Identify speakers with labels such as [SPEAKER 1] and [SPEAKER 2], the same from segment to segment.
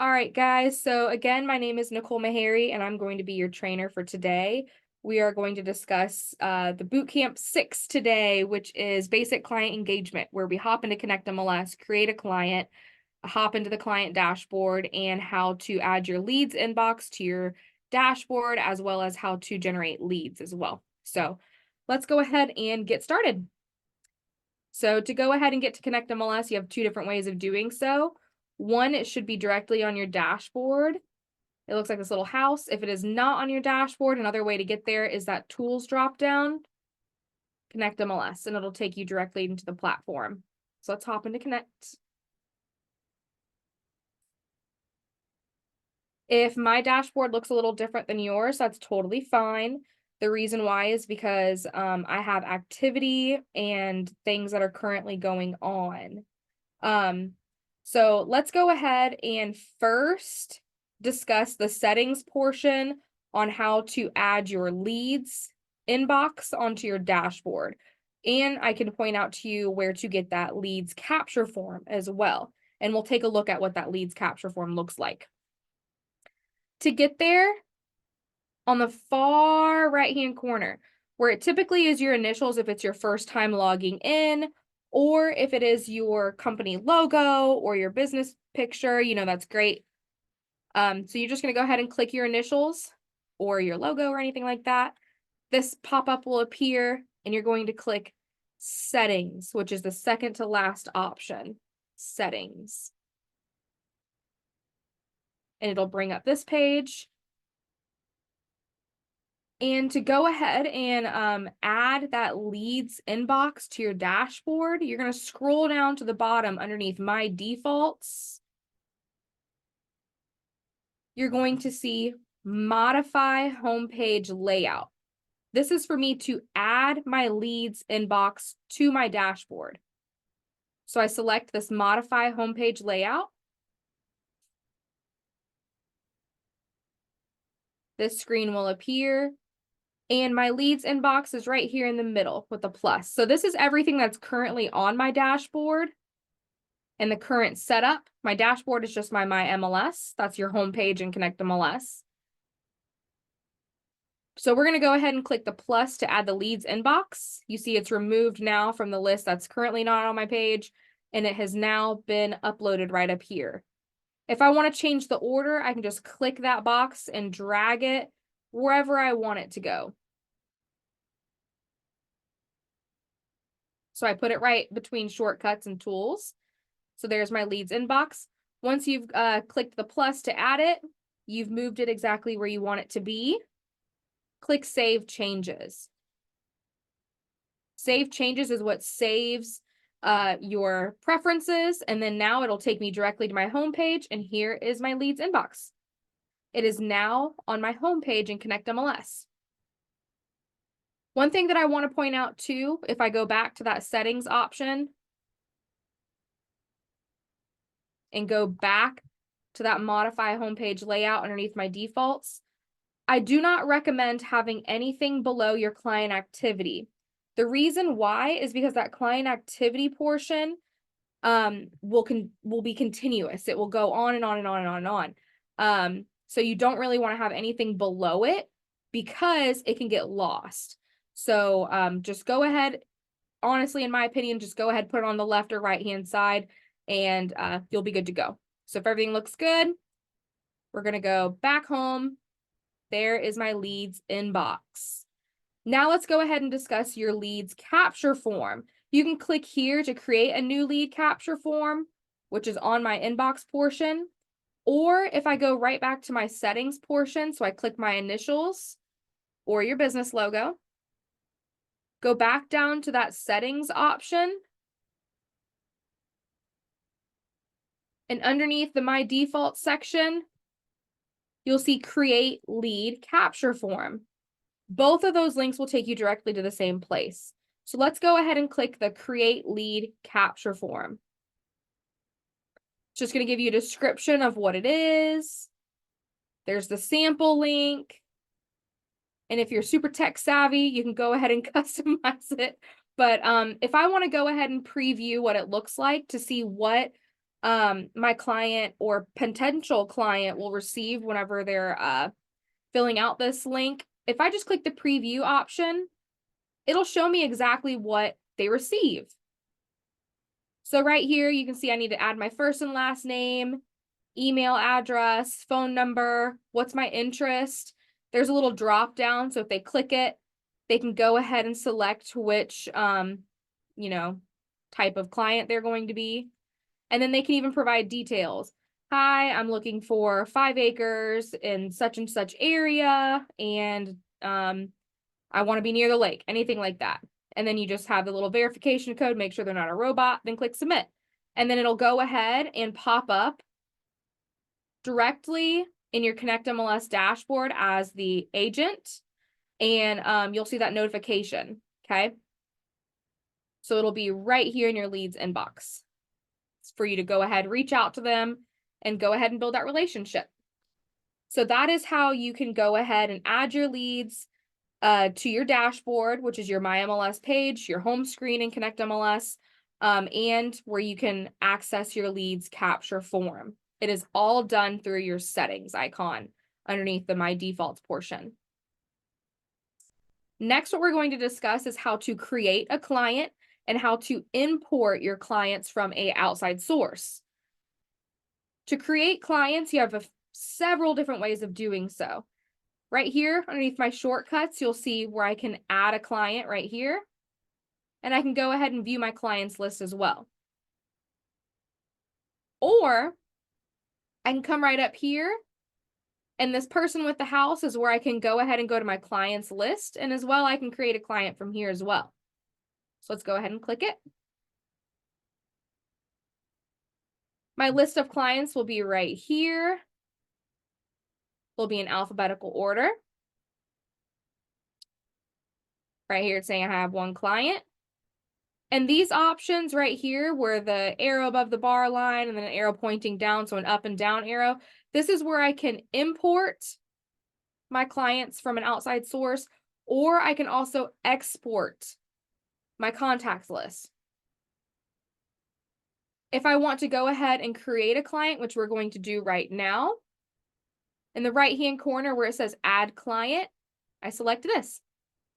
[SPEAKER 1] All right, guys. So again, my name is Nicole Meharry, and I'm going to be your trainer for today. We are going to discuss the Bootcamp 6 today, which is basic client engagement, where we hop into connectMLS, create a client, hop into the client dashboard, and how to add your leads inbox to your dashboard, as well as how to generate leads as well. So let's go ahead and get started. So to go ahead and get to connectMLS, you have two different ways of doing so. One, it should be directly on your dashboard. It looks like this little house. If it is not on your dashboard, another way to get there is that tools drop down, connectMLS, and it'll take you directly into the platform. So let's hop into Connect. If my dashboard looks a little different than yours, that's totally fine. The reason why is because I have activity and things that are currently going on. So let's go ahead and first discuss the settings portion on how to add your leads inbox onto your dashboard. And I can point out to you where to get that leads capture form as well. And we'll take a look at what that leads capture form looks like. To get there, on the far right-hand corner, where it typically is your initials if it's your first time logging in, or if it is your company logo or your business picture, that's great. So you're just going to go ahead and click your initials or your logo or anything like that. This pop-up will appear, and you're going to click Settings, which is the second to last option, Settings. And it'll bring up this page. And to go ahead and add that leads inbox to your dashboard, you're going to scroll down to the bottom underneath My Defaults. You're going to see Modify Homepage Layout. This is for me to add my leads inbox to my dashboard. So I select this Modify Homepage Layout. This screen will appear. And my leads inbox is right here in the middle with a plus. So this is everything that's currently on my dashboard and the current setup. My dashboard is just my MLS. That's your home page in connectMLS. So we're going to go ahead and click the plus to add the leads inbox. You see it's removed now from the list that's currently not on my page, and it has now been uploaded right up here. If I want to change the order, I can just click that box and drag it wherever I want it to go. So I put it right between shortcuts and tools. So there's my leads inbox. Once you've clicked the plus to add it, you've moved it exactly where you want it to be. Click Save Changes. Save Changes is what saves your preferences. And then now it'll take me directly to my home page. And here is my leads inbox. It is now on my home page in connectMLS. One thing that I want to point out too, if I go back to that settings option and go back to that modify homepage layout underneath my defaults, I do not recommend having anything below your client activity. The reason why is because that client activity portion will be continuous. It will go on and on and on and on and on. So you don't really want to have anything below it because it can get lost. So just go ahead, honestly, in my opinion, just go ahead, put it on the left or right-hand side, and you'll be good to go. So if everything looks good, we're going to go back home. There is my leads inbox. Now let's go ahead and discuss your leads capture form. You can click here to create a new lead capture form, which is on my inbox portion. Or if I go right back to my settings portion, so I click my initials or your business logo, go back down to that settings option. And underneath the My Default section, you'll see Create Lead Capture Form. Both of those links will take you directly to the same place. So let's go ahead and click the Create Lead Capture Form. It's just going to give you a description of what it is. There's the sample link. And if you're super tech savvy, you can go ahead and customize it. But if I want to go ahead and preview what it looks like to see what my client or potential client will receive whenever they're filling out this link. If I just click the preview option, it'll show me exactly what they receive. So right here, you can see I need to add my first and last name, email address, phone number, what's my interest. There's a little drop down, so if they click it, they can go ahead and select which, you know, type of client they're going to be. And then they can even provide details. Hi, I'm looking for 5 acres in such and such area, and I want to be near the lake, anything like that. And then you just have the little verification code, make sure they're not a robot, then click submit. And then it'll go ahead and pop up directly in your connectMLS dashboard as the agent. And you'll see that notification, okay? So it'll be right here in your leads inbox. It's for you to go ahead, reach out to them, and go ahead and build that relationship. So that is how you can go ahead and add your leads to your dashboard, which is your My MLS page, your home screen in connectMLS, and where you can access your leads capture form. It is all done through your settings icon underneath the My Defaults portion. Next, what we're going to discuss is how to create a client and how to import your clients from an outside source. To create clients, you have several different ways of doing so. Right here, underneath my shortcuts, you'll see where I can add a client right here. And I can go ahead and view my clients list as well. Or I can come right up here, and this person with the house is where I can go ahead and go to my clients list. And as well, I can create a client from here as well. So let's go ahead and click it. My list of clients will be right here. Will be in alphabetical order. Right here, it's saying I have one client. And these options right here, where the arrow above the bar line and then an arrow pointing down, so an up and down arrow, this is where I can import my clients from an outside source, or I can also export my contacts list. If I want to go ahead and create a client, which we're going to do right now, in the right-hand corner where it says Add Client, I select this.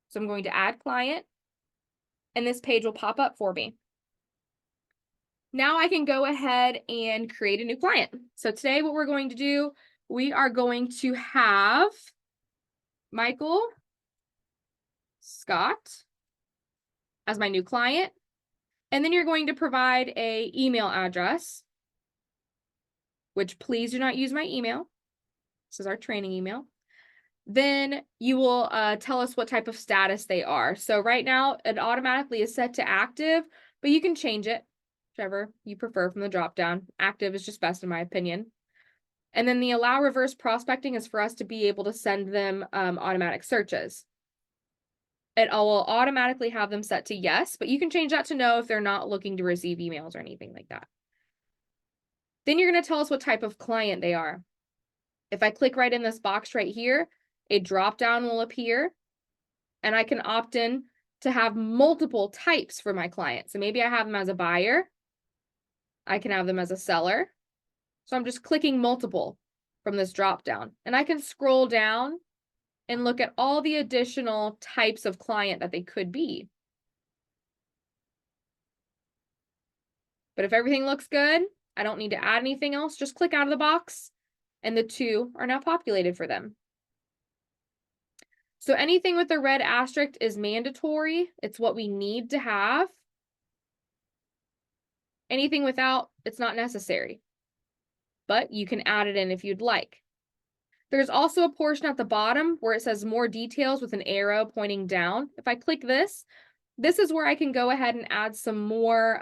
[SPEAKER 1] So I'm going to Add Client, and this page will pop up for me. Now I can go ahead and create a new client. So today what we're going to do, we are going to have Michael Scott as my new client. And then you're going to provide an email address, which please do not use my email. This is our training email. Then you will tell us what type of status they are. So right now it automatically is set to active, but you can change it, whichever you prefer from the dropdown. Active is just best in my opinion. And then the allow reverse prospecting is for us to be able to send them automatic searches. It will automatically have them set to yes, but you can change that to no if they're not looking to receive emails or anything like that. Then you're going to tell us what type of client they are. If I click right in this box right here, a drop down will appear, and I can opt in to have multiple types for my client. So maybe I have them as a buyer. I can have them as a seller. So I'm just clicking multiple from this drop down, and I can scroll down and look at all the additional types of client that they could be. But if everything looks good, I don't need to add anything else. Just click out of the box, and the 2 are now populated for them. So anything with the red asterisk is mandatory. It's what we need to have. Anything without, it's not necessary. But you can add it in if you'd like. There's also a portion at the bottom where it says more details with an arrow pointing down. If I click this, this is where I can go ahead and add some more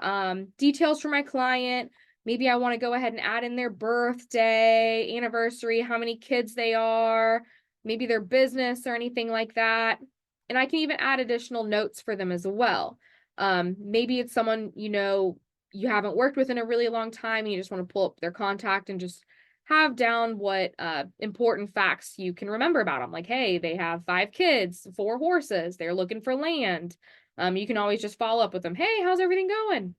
[SPEAKER 1] details for my client. Maybe I want to go ahead and add in their birthday, anniversary, how many kids they are, maybe their business or anything like that. And I can even add additional notes for them as well. Maybe it's someone, you haven't worked with in a really long time and you just want to pull up their contact and just have down what important facts you can remember about them. Like, hey, they have 5 kids, 4 horses, they're looking for land. You can always just follow up with them. Hey, how's everything going?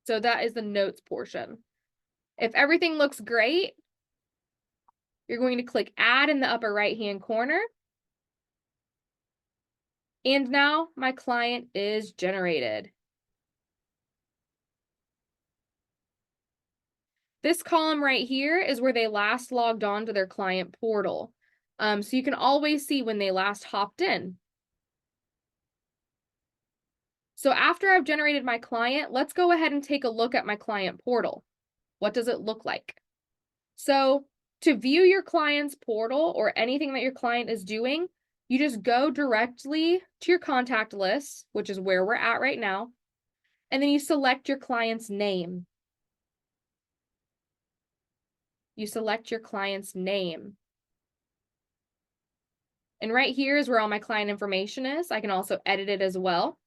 [SPEAKER 1] So that is the notes portion. If everything looks great, you're going to click add in the upper right-hand corner. And now my client is generated. This column right here is where they last logged on to their client portal. So you can always see when they last hopped in. So after I've generated my client, let's go ahead and take a look at my client portal. What does it look like? So to view your client's portal or anything that your client is doing, you just go directly to your contact list, which is where we're at right now, and then you select your client's name. You select your client's name. And right here is where all my client information is. I can also edit it as well.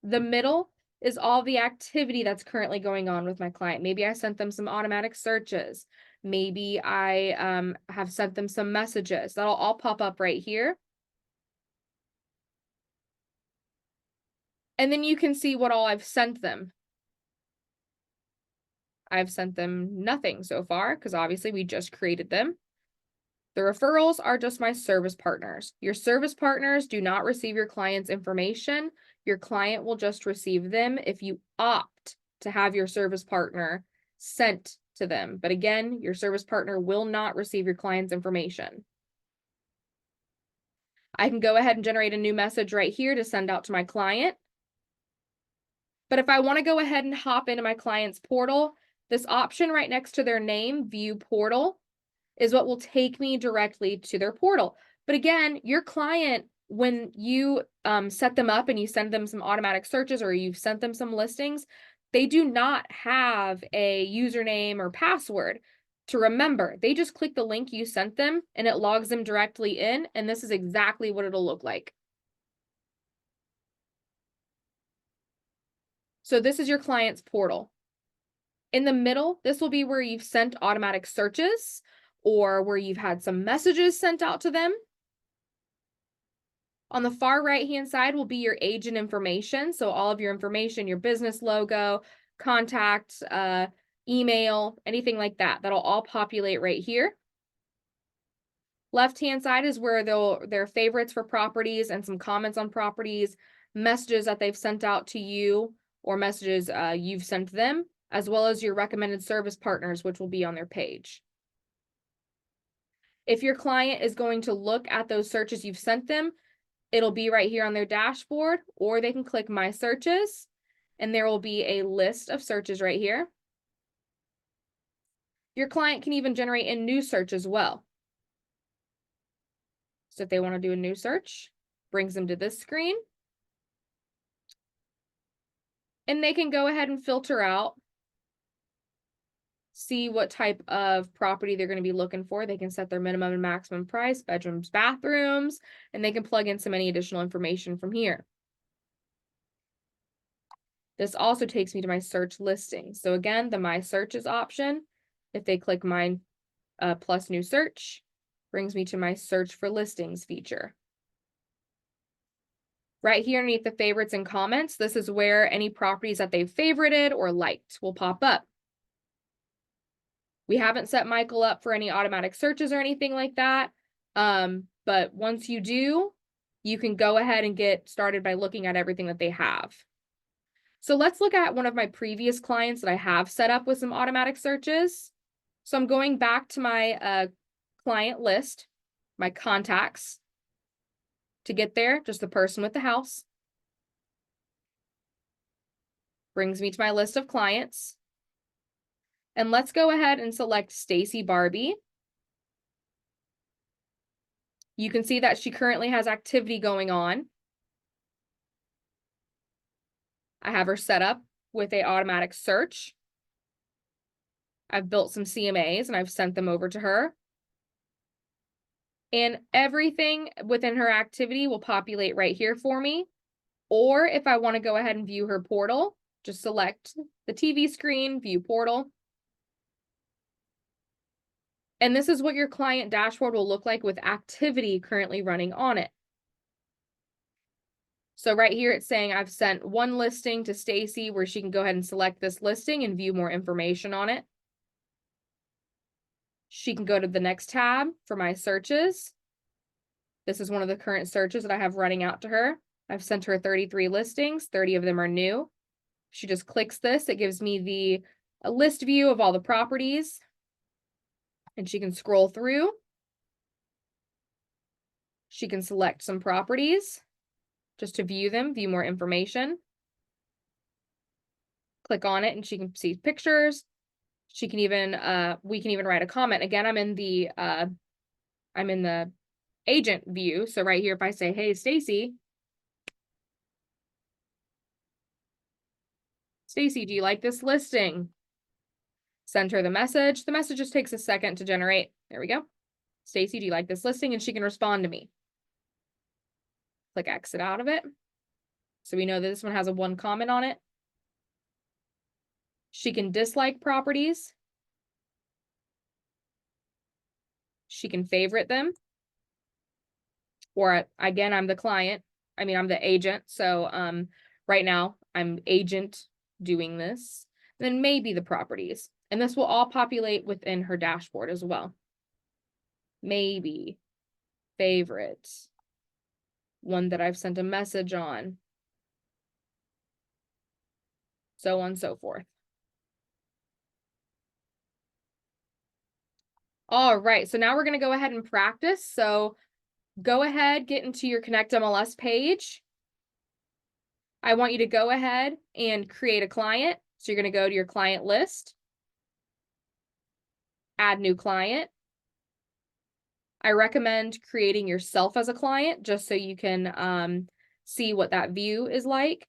[SPEAKER 1] The middle is all the activity that's currently going on with my client. Maybe I sent them some automatic searches. Maybe I have sent them some messages. That'll all pop up right here. And then you can see what all I've sent them. I've sent them nothing so far because obviously we just created them. The referrals are just my service partners. Your service partners do not receive your client's information. Your client will just receive them if you opt to have your service partner sent to them. But again, your service partner will not receive your client's information. I can go ahead and generate a new message right here to send out to my client. But if I want to go ahead and hop into my client's portal, this option right next to their name, View Portal, is what will take me directly to their portal. But again, your client, when you set them up and you send them some automatic searches or you've sent them some listings, they do not have a username or password to remember. They just click the link you sent them and it logs them directly in, and this is exactly what it'll look like. So this is your client's portal. In the middle, this will be where you've sent automatic searches or where you've had some messages sent out to them. On the far right-hand side will be your agent information. So all of your information, your business logo, contact, email, anything like that. That'll all populate right here. Left-hand side is where their favorites for properties and some comments on properties, messages that they've sent out to you or messages you've sent them, as well as your recommended service partners, which will be on their page. If your client is going to look at those searches you've sent them, it'll be right here on their dashboard, or they can click My Searches, and there will be a list of searches right here. Your client can even generate a new search as well. So if they want to do a new search, brings them to this screen. And they can go ahead and filter out, see what type of property they're going to be looking for. They can set their minimum and maximum price, bedrooms, bathrooms, and they can plug in some any additional information from here. This also takes me to my search listings. So again, the My Searches option, if they click my plus new search, brings me to my search for listings feature. Right here underneath the favorites and comments, this is where any properties that they've favorited or liked will pop up. We haven't set Michael up for any automatic searches or anything like that. But once you do, you can go ahead and get started by looking at everything that they have. So let's look at one of my previous clients that I have set up with some automatic searches. So I'm going back to my client list, my contacts. To get there, just the person with the house. Brings me to my list of clients. And let's go ahead and select Stacy Barbie. You can see that she currently has activity going on. I have her set up with an automatic search. I've built some CMAs and I've sent them over to her. And everything within her activity will populate right here for me. Or if I want to go ahead and view her portal, just select the TV screen, view portal. And this is what your client dashboard will look like with activity currently running on it. So right here, it's saying I've sent one listing to Stacy where she can go ahead and select this listing and view more information on it. She can go to the next tab for my searches. This is one of the current searches that I have running out to her. I've sent her 33 listings, 30 of them are new. She just clicks this, it gives me a list view of all the properties, and she can scroll through. She can select some properties just to view them, view more information. Click on it and she can see pictures. She can even, we can even write a comment. Again, I'm in the agent view. So right here, if I say, hey, Stacy, do you like this listing? Send her the message. The message just takes a second to generate. There we go. Stacy, do you like this listing? And she can respond to me. Click exit out of it. So we know that this one has a one comment on it. She can dislike properties. She can favorite them. Or again, I'm the client. I'm the agent. So right now I'm agent doing this. And then maybe the properties. And this will all populate within her dashboard as well. Maybe, favorite, one that I've sent a message on, so on and so forth. All right, so now we're going to go ahead and practice. So go ahead, get into your connectMLS page. I want you to go ahead and create a client. So you're going to go to your client list, add new client. I recommend creating yourself as a client just so you can see what that view is like.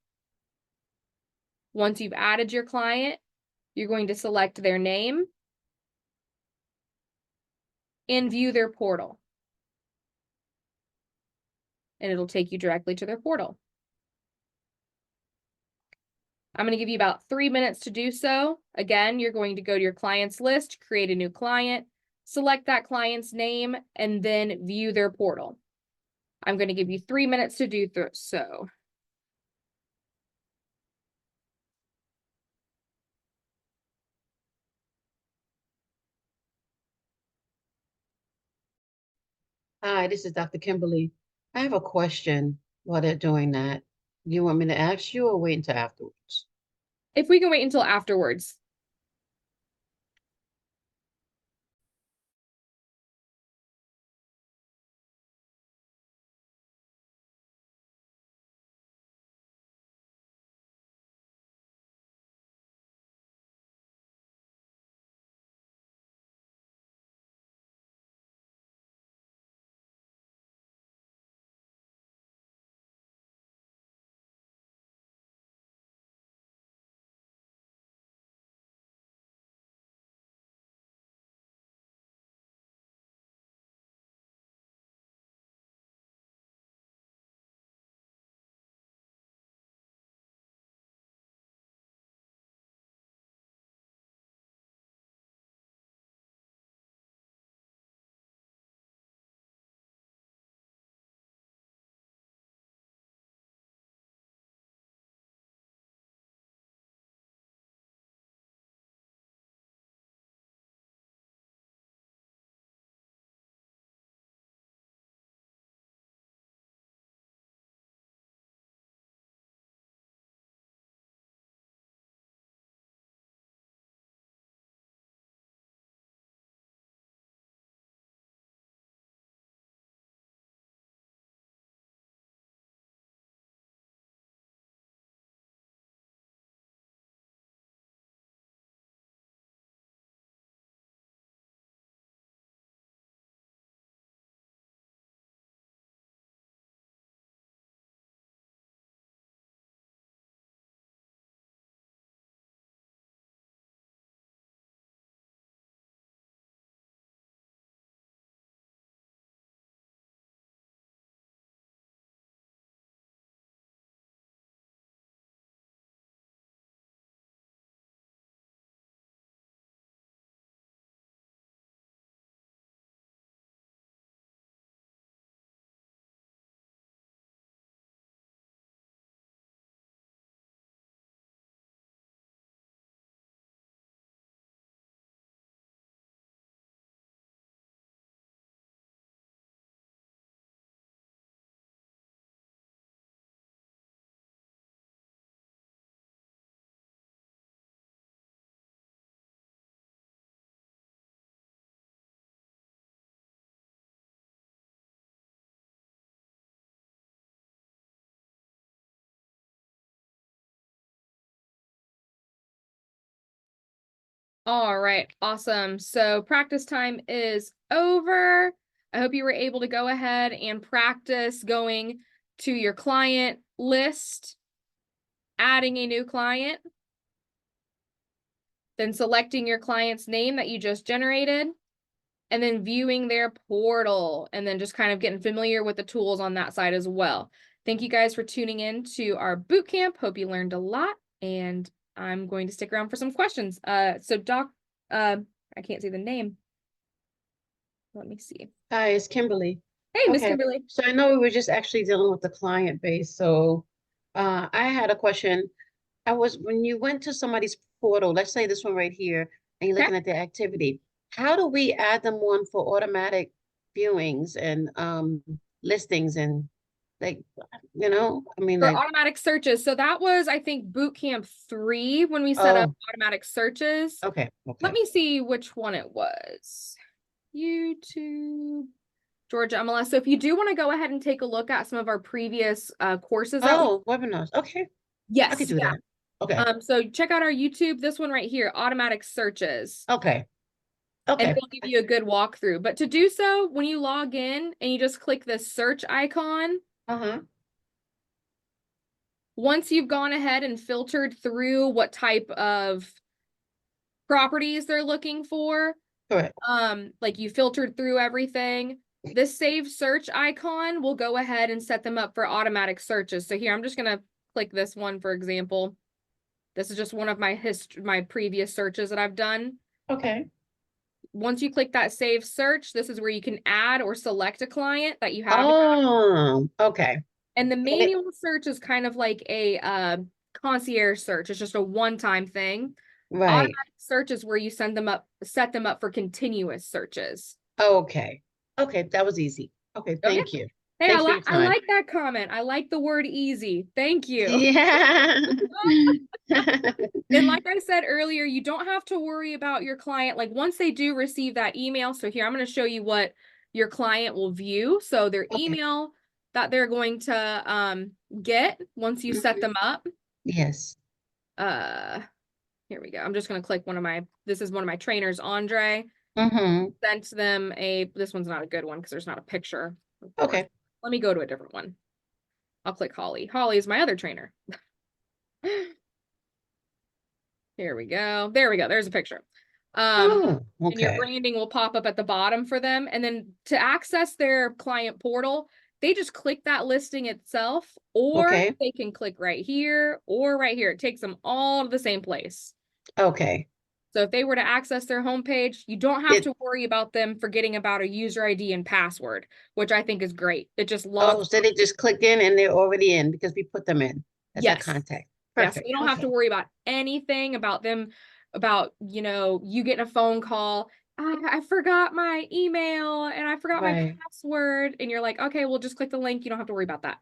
[SPEAKER 1] Once you've added your client, you're going to select their name and view their portal. And it'll take you directly to their portal. I'm going to give you about 3 minutes to do so. Again, you're going to go to your clients list, create a new client, select that client's name, and then view their portal. I'm going to give you 3 minutes to do so.
[SPEAKER 2] Hi, this is Dr. Kimberly. I have a question while they're doing that. Do you want me to ask you or wait until afterwards?
[SPEAKER 1] If we can wait until afterwards. All right, awesome. So practice time is over. I hope you were able to go ahead and practice going to your client list, adding a new client, then selecting your client's name that you just generated, and then viewing their portal, and then just kind of getting familiar with the tools on that side as well. Thank you guys for tuning in to our boot camp. Hope you learned a lot, and I'm going to stick around for some questions. So Doc, I can't see the name. Let me see.
[SPEAKER 2] Hi, it's Kimberly.
[SPEAKER 1] Hey, Miss
[SPEAKER 2] Okay,
[SPEAKER 1] Kimberly.
[SPEAKER 2] so I know we were just actually dealing with the client base. So I had a question. When you went to somebody's portal, let's say this one right here, and you're
[SPEAKER 1] Okay.
[SPEAKER 2] looking at the activity, how do we add them on for automatic viewings and listings and like, I mean,
[SPEAKER 1] For
[SPEAKER 2] like,
[SPEAKER 1] automatic searches. So that was, I think, boot camp 3 when we set up
[SPEAKER 2] oh,
[SPEAKER 1] automatic searches.
[SPEAKER 2] okay,
[SPEAKER 1] Let
[SPEAKER 2] okay.
[SPEAKER 1] me see which one it was. YouTube, Georgia MLS. So if you do want to go ahead and take a look at some of our previous courses that we,
[SPEAKER 2] Oh, webinars. Okay, I could
[SPEAKER 1] yes,
[SPEAKER 2] do
[SPEAKER 1] yeah.
[SPEAKER 2] that. Okay,
[SPEAKER 1] So check out our YouTube, this one right here, automatic searches,
[SPEAKER 2] okay,
[SPEAKER 1] and
[SPEAKER 2] okay.
[SPEAKER 1] they'll give you a good walkthrough. But to do so, when you log in and you just click this search icon,
[SPEAKER 2] Uh-huh.
[SPEAKER 1] once you've gone ahead and filtered through what type of properties they're looking for,
[SPEAKER 2] Correct.
[SPEAKER 1] like you filtered through everything, this save search icon will go ahead and set them up for automatic searches. So here, I'm just gonna click this one, for example. This is just one of my previous searches that I've done.
[SPEAKER 2] Okay.
[SPEAKER 1] Once you click that save search, this is where you can add or select a client that you have.
[SPEAKER 2] Okay.
[SPEAKER 1] And the
[SPEAKER 2] And it,
[SPEAKER 1] manual search is kind of like a concierge search. It's just a one-time thing.
[SPEAKER 2] right.
[SPEAKER 1] Automatic search is where you set them up for continuous searches.
[SPEAKER 2] Okay. Okay, that was easy. Okay,
[SPEAKER 1] Okay.
[SPEAKER 2] thank you.
[SPEAKER 1] Hey,
[SPEAKER 2] Thanks for your
[SPEAKER 1] I
[SPEAKER 2] time.
[SPEAKER 1] like that comment. I like the word easy. Thank you.
[SPEAKER 2] Yeah.
[SPEAKER 1] And like I said earlier, you don't have to worry about your client. Like once they do receive that email, so here I'm going to show you what your client will view. So their
[SPEAKER 2] Okay.
[SPEAKER 1] email that they're going to get once you set
[SPEAKER 2] Mhm.
[SPEAKER 1] them up.
[SPEAKER 2] Yes.
[SPEAKER 1] Uh Here we go. I'm just going to click this is one of my trainers, Andre.
[SPEAKER 2] Mm-hmm.
[SPEAKER 1] Sent them this one's not a good one because there's not a picture, of course.
[SPEAKER 2] Okay.
[SPEAKER 1] Let me go to a different one. I'll click Holly. Holly is my other trainer. Here we go. There we go. There's a picture. Um,
[SPEAKER 2] Oh,
[SPEAKER 1] and your
[SPEAKER 2] okay.
[SPEAKER 1] branding will pop up at the bottom for them. And then to access their client portal, they just click that listing itself, or
[SPEAKER 2] Okay.
[SPEAKER 1] they can click right here or right here. It takes them all to the same place.
[SPEAKER 2] Okay.
[SPEAKER 1] So if they were to access their homepage, you don't have
[SPEAKER 2] It
[SPEAKER 1] to worry about them forgetting about a user ID and password, which I think is great. It just
[SPEAKER 2] oh,
[SPEAKER 1] logs.
[SPEAKER 2] so they just clicked in and they're already in because we put them in as a
[SPEAKER 1] Yes.
[SPEAKER 2] contact.
[SPEAKER 1] Yes. We
[SPEAKER 2] Perfect.
[SPEAKER 1] don't have to
[SPEAKER 2] Okay.
[SPEAKER 1] worry about anything about them, about, you getting a phone call. I forgot my email and I forgot my
[SPEAKER 2] Right.
[SPEAKER 1] password. And you're like, okay, well, just click the link. You don't have to worry about that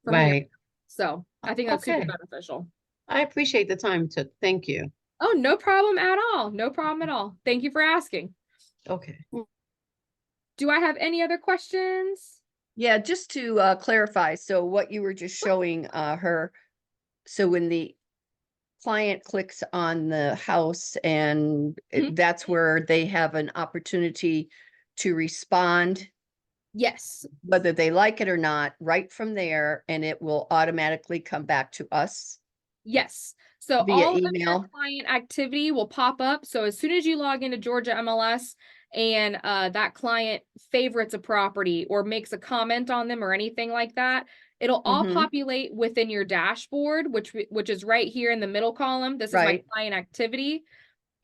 [SPEAKER 1] from here.
[SPEAKER 2] Right.
[SPEAKER 1] So I think that's super
[SPEAKER 2] Okay.
[SPEAKER 1] beneficial.
[SPEAKER 2] I appreciate the time you took. Thank you.
[SPEAKER 1] Oh, no problem at all. No problem at all. Thank you for asking.
[SPEAKER 2] Okay.
[SPEAKER 1] Do I have any other questions?
[SPEAKER 3] Yeah, just to clarify, so what you were just showing her, so when the client clicks on the house and
[SPEAKER 1] Mhm.
[SPEAKER 3] that's where they have an opportunity to respond,
[SPEAKER 1] Yes.
[SPEAKER 3] whether they like it or not, right from there, and it will automatically come back to us
[SPEAKER 1] Yes. So
[SPEAKER 3] via
[SPEAKER 1] all of your
[SPEAKER 3] email.
[SPEAKER 1] client activity will pop up. So as soon as you log into Georgia MLS and that client favorites a property or makes a comment on them or anything like that, it'll all
[SPEAKER 3] Mm-hmm.
[SPEAKER 1] populate within your dashboard, which is right here in the middle column. This is my
[SPEAKER 3] Right.
[SPEAKER 1] client activity.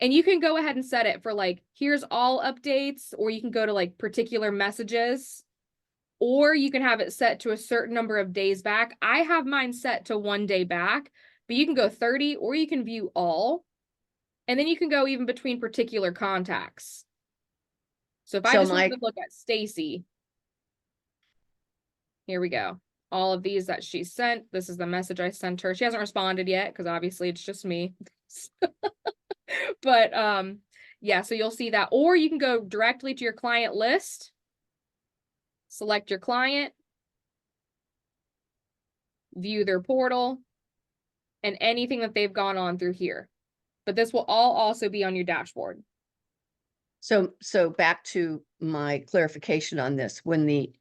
[SPEAKER 1] And you can go ahead and set it for like, here's all updates, or you can go to like particular messages, or you can have it set to a certain number of days back. I have mine set to 1 day back, but you can go 30 or you can view all. And then you can go even between particular contacts. So if I
[SPEAKER 3] So
[SPEAKER 1] just wanted
[SPEAKER 3] my
[SPEAKER 1] to look at Stacy, here we go. All of these that she sent. This is the message I sent her. She hasn't responded yet because obviously it's just me. But yeah, so you'll see that. Or you can go directly to your client list, select your client, view their portal, and anything that they've gone on through here. but this will all also be on your dashboard.
[SPEAKER 3] So back to my clarification on this, when the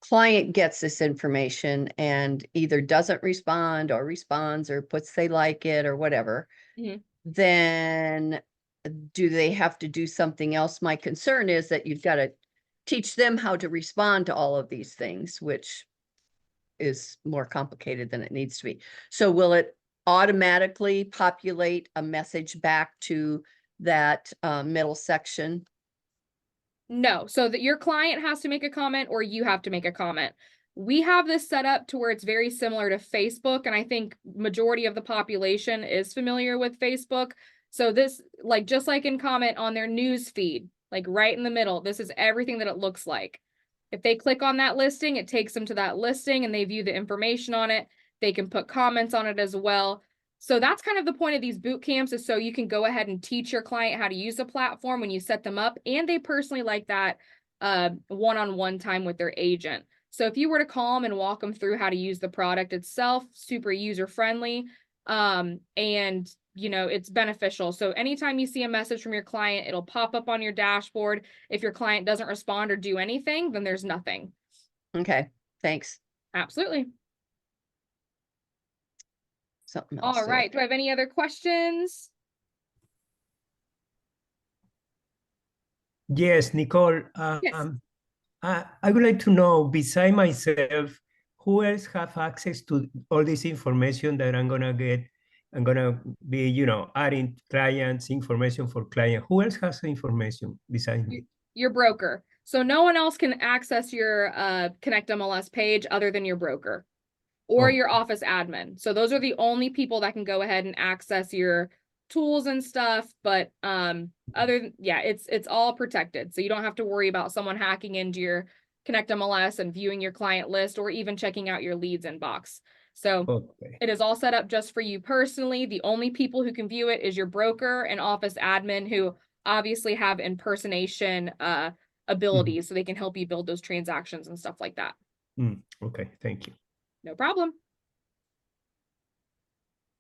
[SPEAKER 3] client gets this information and either doesn't respond or responds or puts they like it or whatever,
[SPEAKER 1] Mhm.
[SPEAKER 3] then do they have to do something else? My concern is that you've got to teach them how to respond to all of these things, which is more complicated than it needs to be. So will it automatically populate a message back to that middle section?
[SPEAKER 1] No, so that your client has to make a comment or you have to make a comment. We have this set up to where it's very similar to Facebook, and I think majority of the population is familiar with Facebook. So this, like, just like in comment on their news feed, like right in the middle, this is everything that it looks like. If they click on that listing, it takes them to that listing and they view the information on it. They can put comments on it as well. So that's kind of the point of these boot camps, is so you can go ahead and teach your client how to use the platform when you set them up. And they personally like that one-on-one time with their agent. So if you were to call them and walk them through how to use the product itself, super user-friendly, and it's beneficial. So anytime you see a message from your client, it'll pop up on your dashboard. If your client doesn't respond or do anything, then there's nothing.
[SPEAKER 3] Okay, thanks.
[SPEAKER 1] Absolutely.
[SPEAKER 3] Something else.
[SPEAKER 1] All right. Do I have any other questions?
[SPEAKER 4] Yes, Nicole.
[SPEAKER 1] Yes.
[SPEAKER 4] I would like to know, beside myself, who else have access to all this information that I'm gonna get? I'm gonna be, adding clients information for client. Who else has the information besides me?
[SPEAKER 1] Your broker. So no one else can access your connectMLS page other than your broker or
[SPEAKER 4] Oh.
[SPEAKER 1] your office admin. So those are the only people that can go ahead and access your tools and stuff. But it's all protected. So you don't have to worry about someone hacking into your connectMLS and viewing your client list or even checking out your leads inbox. So
[SPEAKER 4] Okay.
[SPEAKER 1] it is all set up just for you personally. The only people who can view it is your broker and office admin, who obviously have impersonation abilities, so they can help you build those transactions and stuff like that.
[SPEAKER 4] Okay, thank you.
[SPEAKER 1] No problem.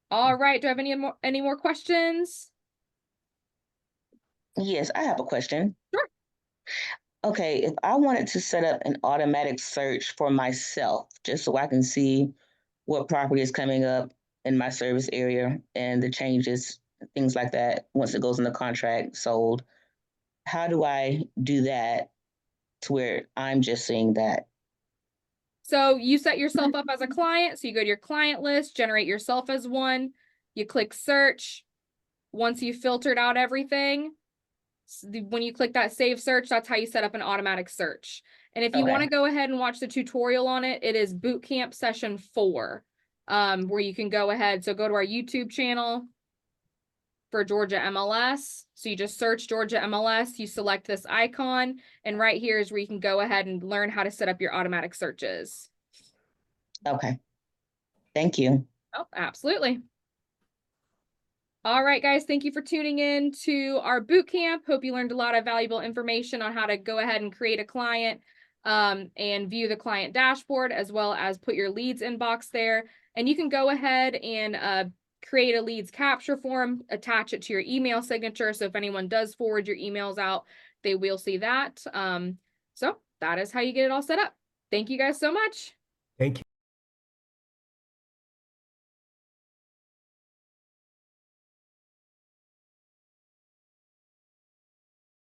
[SPEAKER 1] All right, do I have any more questions?
[SPEAKER 5] Yes, I have a question.
[SPEAKER 1] Sure.
[SPEAKER 5] Okay, if I wanted to set up an automatic search for myself, just so I can see what property is coming up in my service area and the changes, things like that, once it goes in the contract sold, how do I do that to where I'm just seeing that?
[SPEAKER 1] So you set yourself up as a client. So you go to your client list, generate yourself as one. You click search. Once you've filtered out everything, when you click that save search, that's how you set up an automatic search. And if you
[SPEAKER 5] Okay.
[SPEAKER 1] want to go ahead and watch the tutorial on it, it is Bootcamp Session 4, where you can go ahead. So go to our YouTube channel for Georgia MLS. So you just search Georgia MLS, you select this icon, and right here is where you can go ahead and learn how to set up your automatic searches.
[SPEAKER 5] Okay. Thank you.
[SPEAKER 1] Oh, absolutely. All right, guys, thank you for tuning in to our boot camp. Hope you learned a lot of valuable information on how to go ahead and create a client and view the client dashboard, as well as put your leads inbox there. And you can go ahead and create a leads capture form, attach it to your email signature. So if anyone does forward your emails out, they will see that. So that is how you get it all set up. Thank you guys so much.
[SPEAKER 4] Thank you.